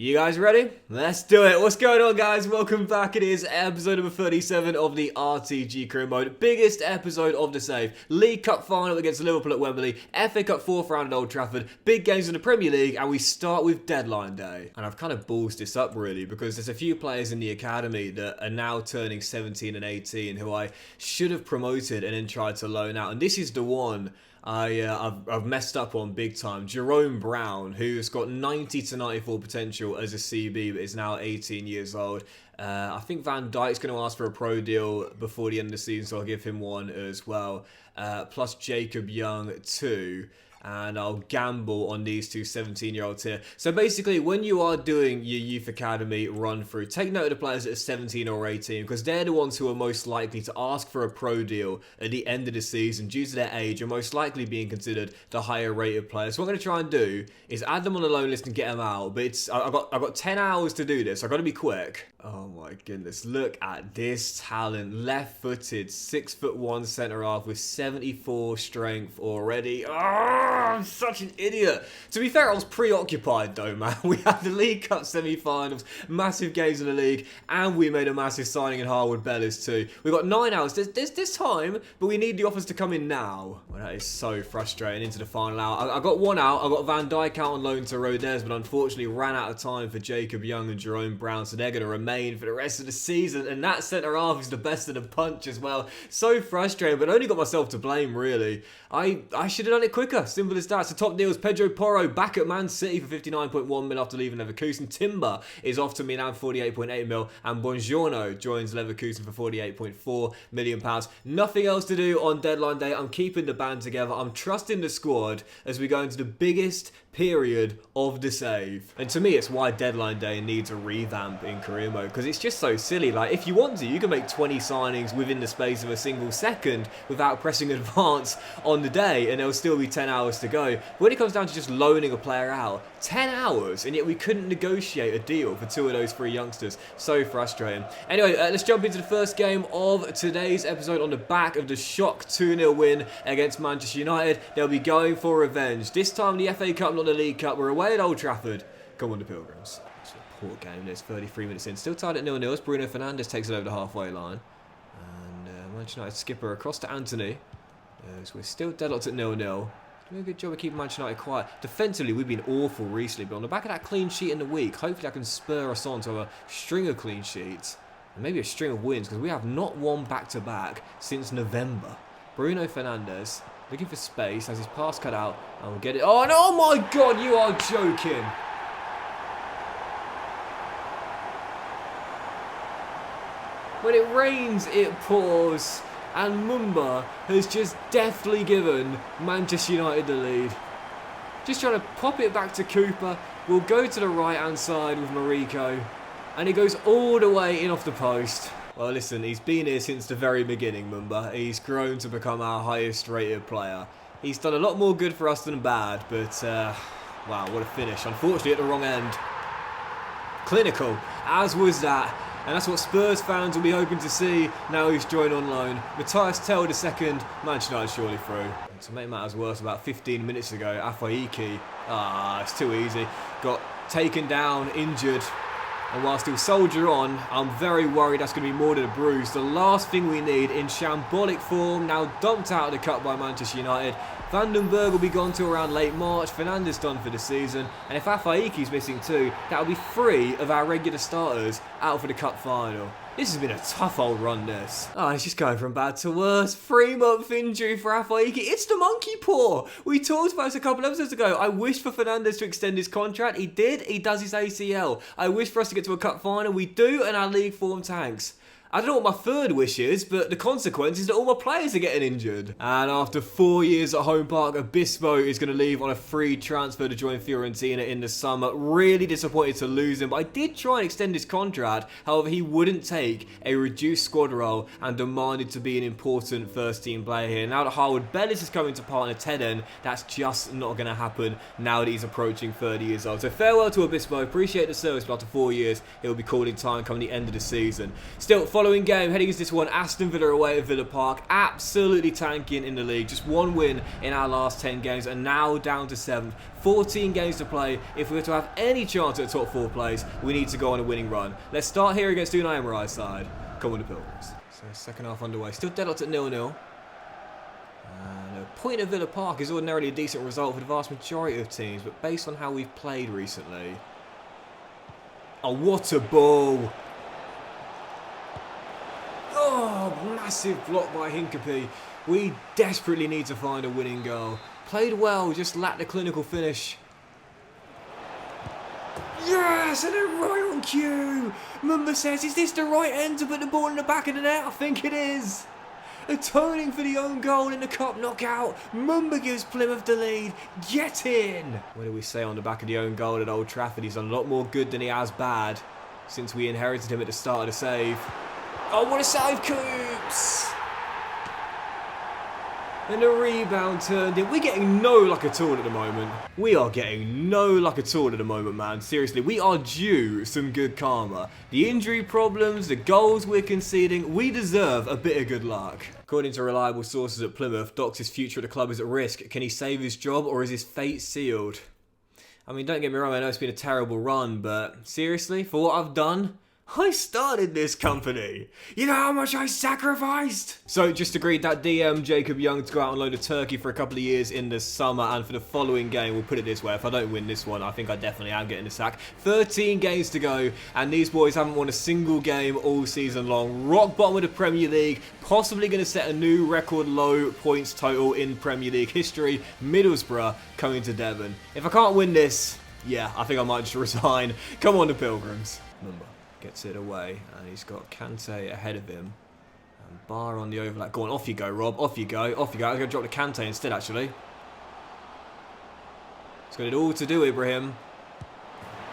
You guys ready? Let's do it. What's going on, guys? Welcome back. It is episode number 37 of the RTG career mode. Biggest episode of the save. League Cup final against Liverpool at Wembley. FA Cup fourth round at Old Trafford. Big games in the Premier League, and we start with deadline day. And I've kind of ballsed this up really because there's a few players in the academy that are now turning 17 and 18 who I should have promoted and then tried to loan out. And this is the one I've messed up on big time. Jerome Brown, who's got 90 to 94 potential as a CB, but is now 18 years old. I think Van Dijk's going to ask for a pro deal before the end of the season, so I'll give him one as well. Plus Jacob Young too. And I'll gamble on these two 17-year-olds here. So basically, when you are doing your youth academy run through, take note of the players that are 17 or 18 because they're the ones who are most likely to ask for a pro deal at the end of the season due to their age and most likely being considered the higher rated players. So what I'm going to try and do is add them on the loan list and get them out. But I've got 10 hours to do this. I've got to be quick. Oh my goodness, look at this talent. Left-footed, 6'1" centre-half with 74 strength already. I'm such an idiot. To be fair, I was preoccupied though, man. We had the League Cup Semi-finals, massive games in the league, and we made a massive signing in Harwood Bellis too. We've got 9 hours. There's time, but we need the offers to come in now. Well, that is so frustrating into the final hour. I got one out. I got Van Dijk out on loan to Rodez, but unfortunately ran out of time for Jacob Young and Jerome Brown, so they're going to remain for the rest of the season, and that centre-half is the best of the bunch as well. So frustrating, but I only got myself to blame, really. I should have done it quicker. Simple as that. So top deals, Pedro Porro back at Man City for 59.1 mil after leaving Leverkusen. Timber is off to Milan, 48.8 mil, and Buongiorno joins Leverkusen for 48.4 million pounds. Nothing else to do on deadline day. I'm keeping the band together. I'm trusting the squad as we go into the biggest period of the save. And to me, it's why deadline day needs a revamp in career mode, because it's just so silly. Like, if you want to, you can make 20 signings within the space of a single second without pressing advance on the day, and there'll still be 10 hours to go. But when it comes down to just loaning a player out, 10 hours, and yet we couldn't negotiate a deal for two of those three youngsters. So frustrating. Anyway, let's jump into the first game of today's episode on the back of the shock 2-0 win against Manchester United. They'll be going for revenge. This time the FA Cup, not the League Cup. We're away at Old Trafford. Come on, the Pilgrims. It's a poor game. There's 33 minutes in. Still tied at 0-0 as Bruno Fernandes takes it over the halfway line. And Manchester United skipper across to Anthony. So we're still deadlocked at 0-0. Doing a good job of keeping Manchester United quiet. Defensively, we've been awful recently, but on the back of that clean sheet in the week, hopefully that can spur us on to a string of clean sheets. And maybe a string of wins, because we have not won back-to-back since November. Bruno Fernandes looking for space, has his pass cut out, and we'll get it. Oh, no, oh my God, you are joking. When it rains, it pours. And Mumba has just deftly given Manchester United the lead. Just trying to pop it back to Cooper. We'll go to the right-hand side with Mariko. And it goes all the way in off the post. Well, listen, he's been here since the very beginning, Mumba. He's grown to become our highest-rated player. He's done a lot more good for us than bad, but, wow, what a finish. Unfortunately, at the wrong end. Clinical, as was that. And that's what Spurs fans will be hoping to see now he's joined on loan. Matthias Tell the second, Manchester United surely through. To make matters worse, about 15 minutes ago, Afaiki, it's too easy, got taken down, injured. And while still soldier on, I'm very worried that's going to be more than a bruise. The last thing we need in shambolic form, now dumped out of the cup by Manchester United. Vandenberg will be gone till around late March. Fernandes done for the season. And if Afaiki's missing too, that'll be 3 of our regular starters out for the cup final. This has been a tough old run, this. Oh, it's just going from bad to worse. 3-month injury for Afaiki. It's the monkey paw. We talked about this a couple episodes ago. I wish for Fernandes to extend his contract. He did. He does his ACL. I wish for us to get to a cup final. We do, and our league form tanks. I don't know what my third wish is, but the consequence is that all my players are getting injured. And after 4 years at home park, Obispo is going to leave on a free transfer to join Fiorentina in the summer. Really disappointed to lose him, but I did try and extend his contract. However, he wouldn't take a reduced squad role and demanded to be an important first team player here. Now that Harwood Bellis is coming to partner Teden, that's just not going to happen now that he's approaching 30 years old. So farewell to Obispo. Appreciate the service, but after 4 years, he'll be called in time coming the end of the season. Still, following game, heading into this one, Aston Villa away at Villa Park. Absolutely tanking in the league. Just one win in our last 10 games and now down to 7th. 14 games to play. If we're to have any chance at the top 4 place, we need to go on a winning run. Let's start here against Unai Emery's side. Come on, the Pilgrims. So second half underway. Still deadlocked at 0-0. And a point at Villa Park is ordinarily a decent result for the vast majority of teams, but based on how we've played recently... Oh, what a ball! Oh, massive block by Hincapie. We desperately need to find a winning goal. Played well, just lacked a clinical finish. Yes, and then right on cue. Mumba says, is this the right end to put the ball in the back of the net? I think it is. Atoning for the own goal in the cup knockout. Mumba gives Plymouth the lead. Get in. What do we say on the back of the own goal at Old Trafford? He's done a lot more good than he has bad since we inherited him at the start of the save. Oh, what a save, Coops! And the rebound turned in. We're getting no luck at all at the moment. We are getting no luck at all at the moment, man. Seriously, we are due some good karma. The injury problems, the goals we're conceding, we deserve a bit of good luck. According to reliable sources at Plymouth, Docks' future at the club is at risk. Can he save his job or is his fate sealed? I mean, don't get me wrong, I know it's been a terrible run, but seriously, for what I've done... I started this company. You know how much I sacrificed? So just agreed that DM Jacob Young to go out on loan to Turkey for a couple of years in the summer, and for the following game, we'll put it this way, if I don't win this one, I think I definitely am getting the sack. 13 games to go, and these boys haven't won a single game all season long. Rock bottom of the Premier League, possibly going to set a new record low points total in Premier League history. Middlesbrough coming to Devon. If I can't win this, yeah, I think I might just resign. Come on, the Pilgrims. Remember. Gets it away, and he's got Kante ahead of him. And Bar on the overlap. Go on, off you go, Rob. Off you go. Off you go. I'm going to drop the Kante instead, actually. He's got it all to do, Ibrahim.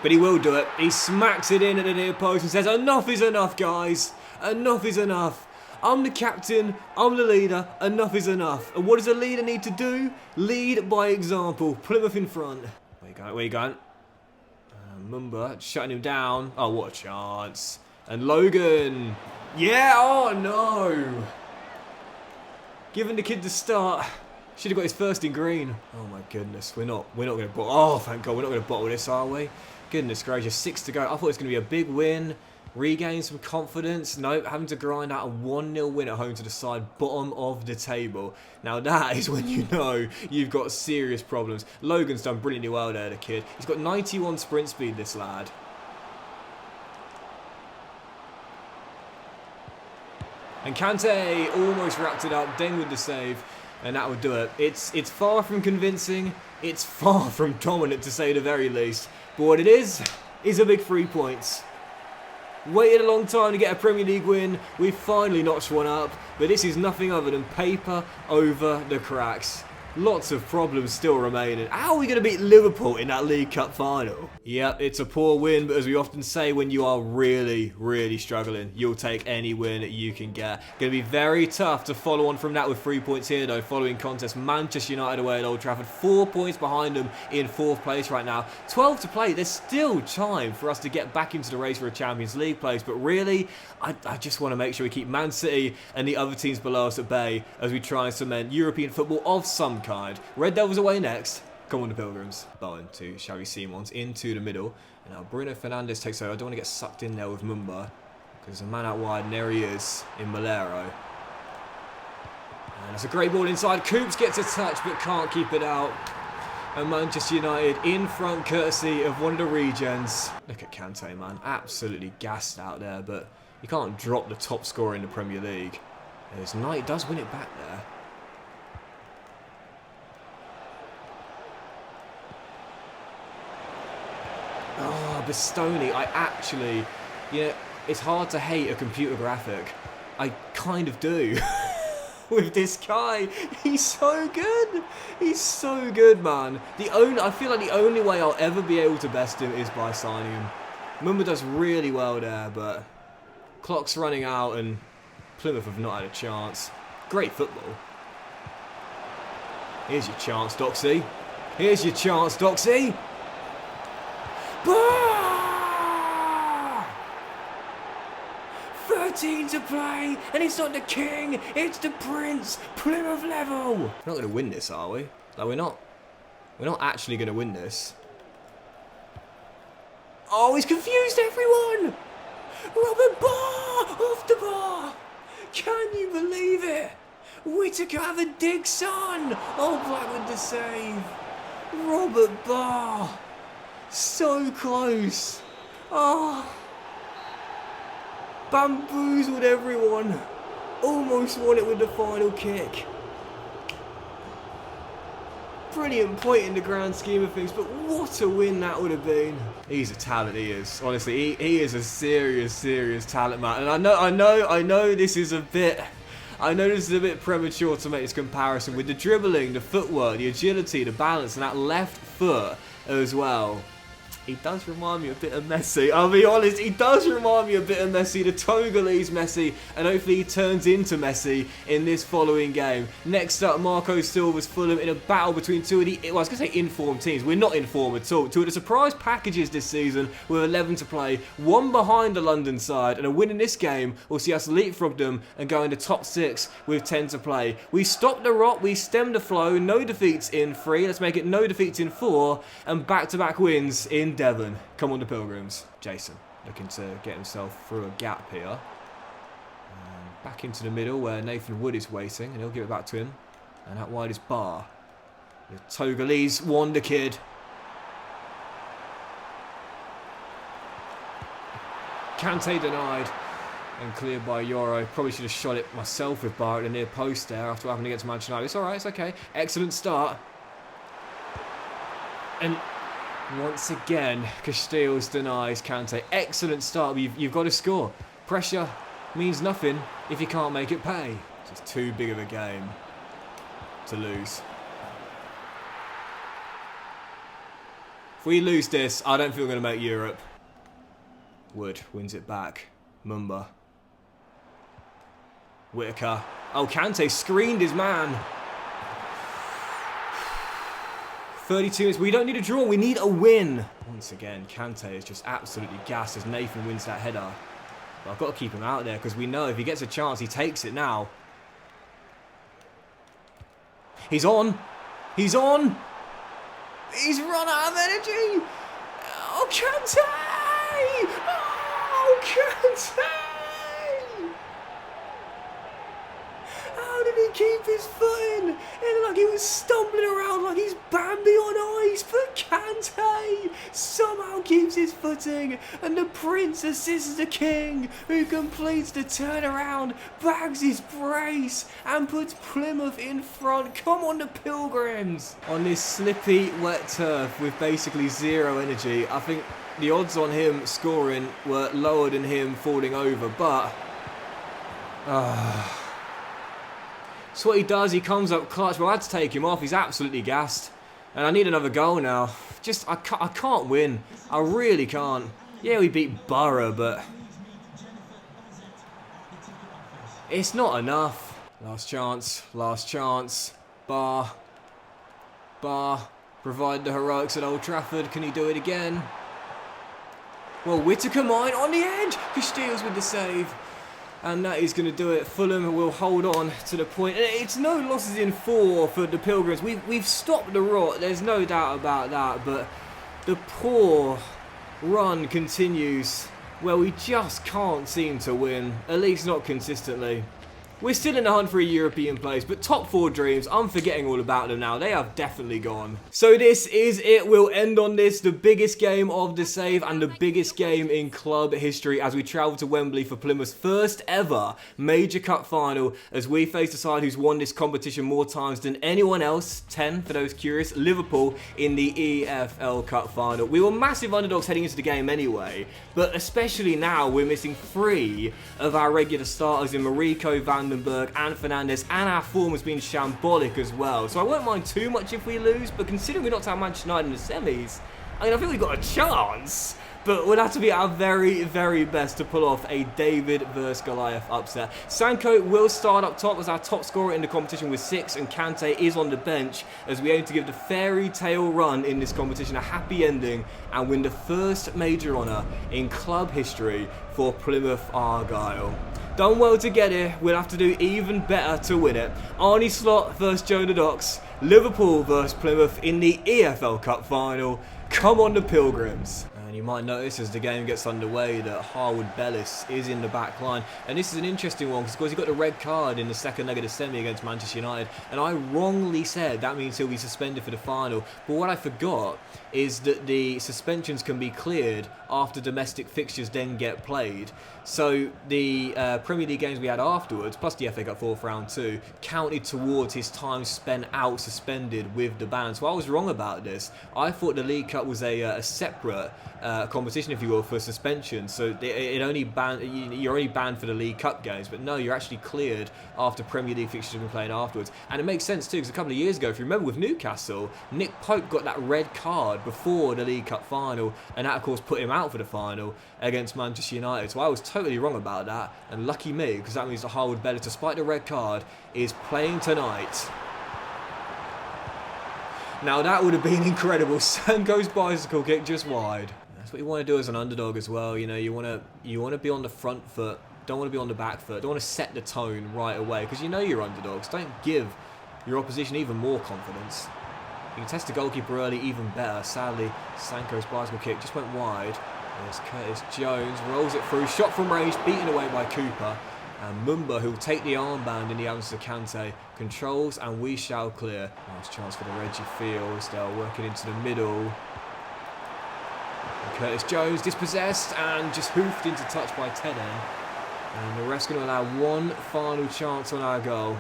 But he will do it. He smacks it in at the near post and says, enough is enough, guys. Enough is enough. I'm the captain. I'm the leader. Enough is enough. And what does a leader need to do? Lead by example. Plymouth in front. Where you going? Where you going? Mumba shutting him down. Oh, what a chance. And Logan. Yeah, oh no. Giving the kid the start. Should have got his first in green. Oh my goodness. We're not going to bottle. Oh, thank God. We're not going to bottle this, are we? Goodness gracious. 6 to go. I thought it was going to be a big win. Regain some confidence. Nope, having to grind out a 1-0 win at home to the side bottom of the table. Now that is when you know you've got serious problems. Logan's done brilliantly well there, the kid. He's got 91 sprint speed, this lad. And Kante almost wrapped it up. Deng with the save. And that would do it. It's far from convincing. It's far from dominant, to say the very least. But what it is a big 3 points. Waited a long time to get a Premier League win. We've finally notched one up, but this is nothing other than paper over the cracks. Lots of problems still remaining. How are we going to beat Liverpool in that League Cup final? Yep, it's a poor win, but as we often say, when you are really, really struggling, you'll take any win you can get. Going to be very tough to follow on from that with 3 points here, though, following contest. Manchester United away at Old Trafford, 4 points behind them in 4th place right now. 12 to play. There's still time for us to get back into the race for a Champions League place, but really, I just want to make sure we keep Man City and the other teams below us at bay as we try and cement European football of some kind. Red Devils away next. Come on, the Pilgrims. Bowen to Xavi Simons into the middle. And now Bruno Fernandes takes over. I don't want to get sucked in there with Mumba, because there's a man out wide, and there he is in Malero. And it's a great ball inside. Coops gets a touch but can't keep it out. And Manchester United in front courtesy of one of the regens. Look at Kante, man. Absolutely gassed out there, but you can't drop the top scorer in the Premier League. As Knight does win it back there. Oh, Bastoni, I actually, it's hard to hate a computer graphic. I kind of do. With this guy, he's so good. He's so good, man. I feel like the only way I'll ever be able to best him is by signing him. Mumba does really well there, but clock's running out and Plymouth have not had a chance. Great football. Here's your chance, Doxy. Here's your chance, Doxy. 13 to play, and it's not the king, it's the prince. Plymouth level. We're not going to win this, are we? Like, we're not actually going to win this. Oh, he's confused everyone. Robert Barr off the bar. Can you believe it? Whittaker have a dig, son. Oh, Black with the save. Robert Barr. So close. Oh. Bamboozled everyone. Almost won it with the final kick. Brilliant point in the grand scheme of things, but what a win that would have been. He's a talent, he is. Honestly, he is a serious talent, man. And I know this is a bit premature to make this comparison with the dribbling, the footwork, the agility, the balance, and that left foot as well. He does remind me a bit of Messi. I'll be honest, he does remind me a bit of Messi, the Togolese Messi, and hopefully he turns into Messi in this following game. Next up, Marco Silva's Fulham in a battle between two of the, well, I was going to say informed teams. We're not informed at all. Two of the surprise packages this season with 11 to play, one behind the London side, and a win in this game will see us leapfrog them and go into top 6 with 10 to play. We stopped the rot, we stemmed the flow, no defeats in 3, let's make it no defeats in 4, and back-to-back wins in Devon. Come on, the Pilgrims. Jason looking to get himself through a gap here. Back into the middle where Nathan Wood is waiting, and he'll give it back to him. And out wide is Barr. The Togolese wonder kid. Kante denied and cleared by Euro. Probably should have shot it myself with Barr at the near post there after what happened against Manchester United. It's alright, it's okay. Excellent start. And once again, Casteels denies Kante. Excellent start, but you've got to score. Pressure means nothing if you can't make it pay. It's just too big of a game to lose. If we lose this, I don't think we're going to make Europe. Wood wins it back. Mumba. Whittaker. Oh, Kante screened his man. 32 minutes. We don't need a draw. We need a win. Once again, Kante is just absolutely gassed as Nathan wins that header. But I've got to keep him out there because we know if he gets a chance, he takes it now. He's on. He's on. He's run out of energy. Oh, Kante. Oh, Kante. How did he keep his footing? It looked like he was stumbling around like he's Bambi on ice, but Kante somehow keeps his footing, and the Prince assists the King, who completes the turnaround, bags his brace, and puts Plymouth in front. Come on, the Pilgrims! On this slippy, wet turf with basically zero energy, I think the odds on him scoring were lower than him falling over, but so what he does, he comes up clutch. Well, I had to take him off. He's absolutely gassed. And I need another goal now. I can't win. I really can't. Yeah, we beat Borough, but it's not enough. Last chance. Last chance. Barr. Provide the heroics at Old Trafford. Can he do it again? Well, Whittaker mine on the edge. Casteels with the save. And that is going to do it. Fulham will hold on to the point. It's no losses in 4 for the Pilgrims. We've stopped the rot. There's no doubt about that. But the poor run continues where we just can't seem to win. At least not consistently. We're still in the hunt for a European place, but top 4 dreams, I'm forgetting all about them now. They have definitely gone. So this is it. We'll end on this, the biggest game of the save and the biggest game in club history as we travel to Wembley for Plymouth's first ever major cup final as we face the side who's won this competition more times than anyone else, 10 for those curious, Liverpool in the EFL Cup final. We were massive underdogs heading into the game anyway, but especially now we're missing 3 of our regular starters in Mariko, Vandenberg and Fernandes, and our form has been shambolic as well. So I won't mind too much if we lose, but considering we knocked out Manchester United in the semis, I mean, I think we've got a chance. But we'll have to be our very, very best to pull off a David versus Goliath upset. Sancho will start up top as our top scorer in the competition with 6, and Kante is on the bench as we aim to give the fairy tale run in this competition a happy ending and win the first major honour in club history for Plymouth Argyle. Done well to get here, we'll have to do even better to win it. Arnie Slot versus JonaDocks, Liverpool versus Plymouth in the EFL Cup final. Come on the Pilgrims. And you might notice as the game gets underway that Harwood Bellis is in the back line. And this is an interesting one because he got the red card in the second leg of the semi against Manchester United. And I wrongly said that means he'll be suspended for the final. But what I forgot is that the suspensions can be cleared after domestic fixtures then get played. So the Premier League games we had afterwards, plus the FA Cup 4th round 2, counted towards his time spent out suspended with the ban. So I was wrong about this. I thought the League Cup was a separate competition, if you will, for suspension. So it only you're only banned for the League Cup games, but no, you're actually cleared after Premier League fixtures have been played afterwards. And it makes sense too, because a couple of years ago, if you remember with Newcastle, Nick Pope got that red card before the League Cup final, and that of course put him out for the final against Manchester United. So I was totally wrong about that, and lucky me, because that means that Harwood Bellis, despite the red card, is playing tonight. Now that would have been incredible. Sanko's bicycle kick just wide. That's what you want to do as an underdog as well. You know, you want to be on the front foot, don't want to be on the back foot, don't want to set the tone right away, because you know you're underdogs. Don't give your opposition even more confidence. You can test the goalkeeper early even better. Sadly, Sanko's bicycle kick just went wide. There's Curtis Jones, rolls it through, shot from range, beaten away by Cooper. And Mumba, who will take the armband in the absence of Kante, controls, and we shall clear. Nice chance for the Reggie Fields. They're working into the middle. And Curtis Jones dispossessed and just hoofed into touch by Teden. And the ref's going to allow one final chance on our goal.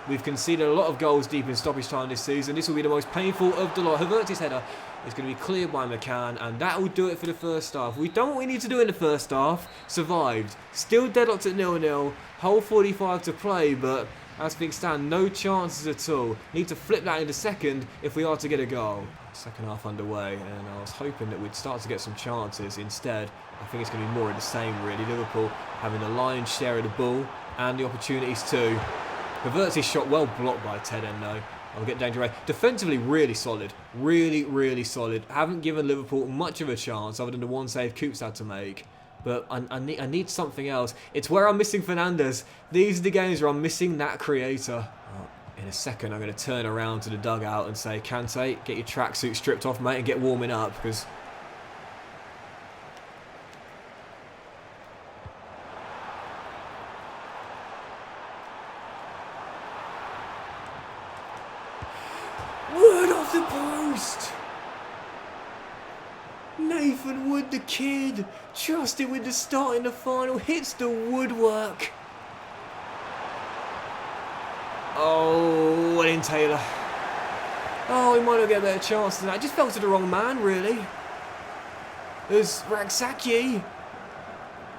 We've conceded a lot of goals deep in stoppage time this season. This will be the most painful of the lot. Havertz's header is going to be cleared by McCann, and that will do it for the first half. We've done what we need to do in the first half. Survived. Still deadlocked at 0-0. Whole 45 to play, but as things stand, no chances at all. Need to flip that in the second if we are to get a goal. Second half underway, and I was hoping that we'd start to get some chances. Instead, I think it's going to be more of the same, really. Liverpool having the lion's share of the ball and the opportunities too. Havertz's shot well blocked by Teden though. I'll get danger away. Defensively, really solid. Really, really solid. Haven't given Liverpool much of a chance other than the one save Coops had to make. But I need something else. It's where I'm missing Fernandes. These are the games where I'm missing that creator. Oh, in a second, I'm going to turn around to the dugout and say, Kante, get your tracksuit stripped off, mate, and get warming up, because Wood off the post! Nathan Wood, the kid, trusted with the start in the final, hits the woodwork. Oh, and in Taylor. Oh, he might not get a better chance than that. Just fell to the wrong man, really. There's Raksaki.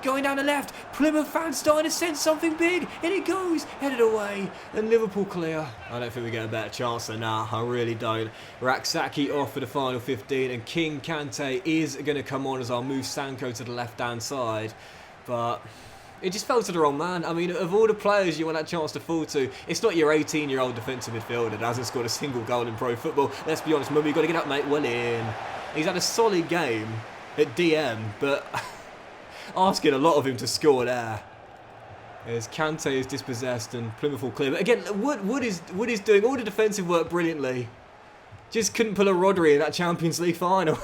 Going down the left, Plymouth fans starting to sense something big, and it goes, headed away, and Liverpool clear. I don't think we get a better chance than that, I really don't. Raksaki off for the final 15, and King Kante is going to come on as I'll move Sanko to the left-hand side, but it just fell to the wrong man. I mean, of all the players you want that chance to fall to, it's not your 18-year-old defensive midfielder that hasn't scored a single goal in pro football. Let's be honest, Mummy, you've got to get up, mate, well in. He's had a solid game at DM, but asking a lot of him to score there. As Kante is dispossessed and Plymouth will clear. But again, Wood is doing all the defensive work brilliantly. Just couldn't pull a Rodri in that Champions League final.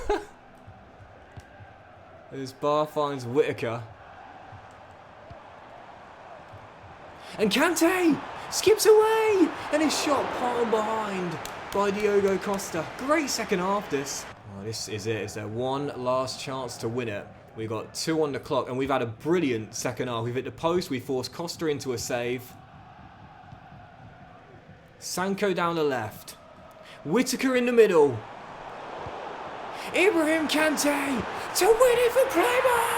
As Barr finds Whittaker. And Kante skips away! And is shot palm behind by Diogo Costa. Great second half this. Oh, this is it. Is there one last chance to win it? We've got 2 on the clock, and we've had a brilliant second half. We've hit the post, we forced Costa into a save. Sanko down the left. Whittaker in the middle. Ibrahim Kante to win it for Plymouth!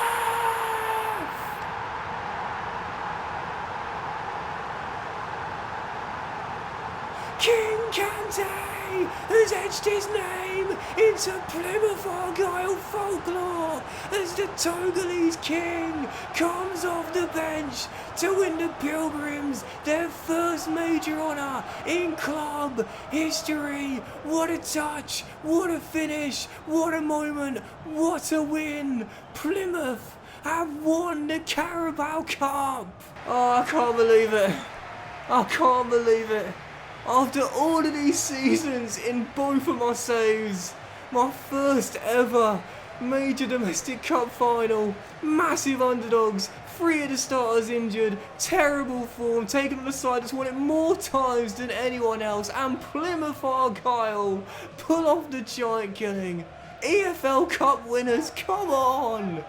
King Kante! Kante, has etched his name into Plymouth Argyle folklore as the Togolese king comes off the bench to win the Pilgrims their first major honour in club history. What a touch, what a finish, what a moment, what a win. Plymouth have won the Carabao Cup. Oh, I can't believe it. I can't believe it. After all of these seasons in both of my saves, my first ever major domestic cup final, massive underdogs, 3 of the starters injured, terrible form, taken on the side that's won it more times than anyone else, and Plymouth Argyle pull off the giant killing. EFL Cup winners, come on!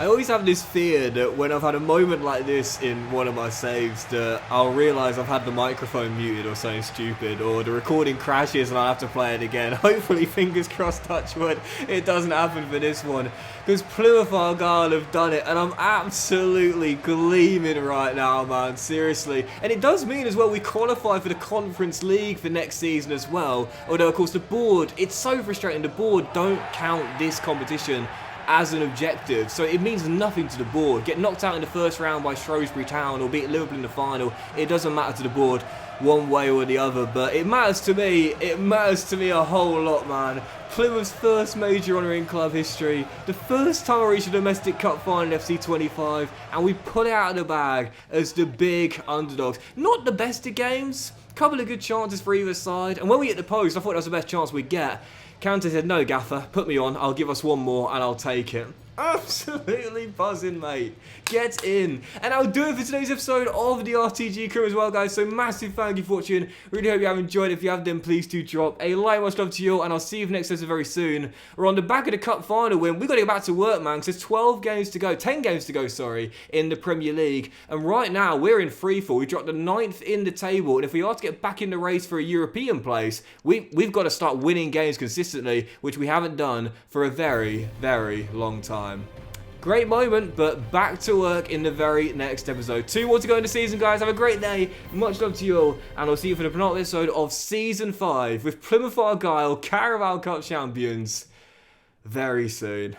I always have this fear that when I've had a moment like this in one of my saves that I'll realise I've had the microphone muted or something stupid, or the recording crashes and I'll have to play it again. Hopefully, fingers crossed, touch wood, it doesn't happen for this one, because Plymouth Argyle have done it and I'm absolutely gleaming right now, man, seriously. And it does mean as well we qualify for the Conference League for next season as well, although of course the board, it's so frustrating, the board don't count this competition as an objective, so it means nothing to the board. Get knocked out in the first round by Shrewsbury Town or beat Liverpool in the final, it doesn't matter to the board one way or the other, but it matters to me a whole lot, man. Plymouth's first major honour in club history, the first time I reached a domestic cup final in FC 25, and we pull it out of the bag as the big underdogs. Not the best of games, couple of good chances for either side, and when we hit the post I thought that was the best chance we'd get. Kante said, no, Gaffer, put me on, I'll give us one more and I'll take it. Absolutely buzzing, mate. Get in. And I'll do it for today's episode of the RTG crew as well, guys. So massive thank you for watching. Really hope you have enjoyed. If you have, then please do drop a like. Much love to you all, and I'll see you for next episode very soon. We're on the back of the cup final win. We've got to get back to work, man, because there's 12 games to go, 10 games to go, sorry, in the Premier League. And right now, we're in freefall. We dropped the 9th in the table, and if we are to get back in the race for a European place, we've got to start winning games consistently, which we haven't done for a very, very long time. Great moment, but back to work in the very next episode. 2 more to go in the season, guys. Have a great day. Much love to you all, and I'll see you for the penultimate episode of Season 5 with Plymouth Argyle Carabao Cup champions very soon.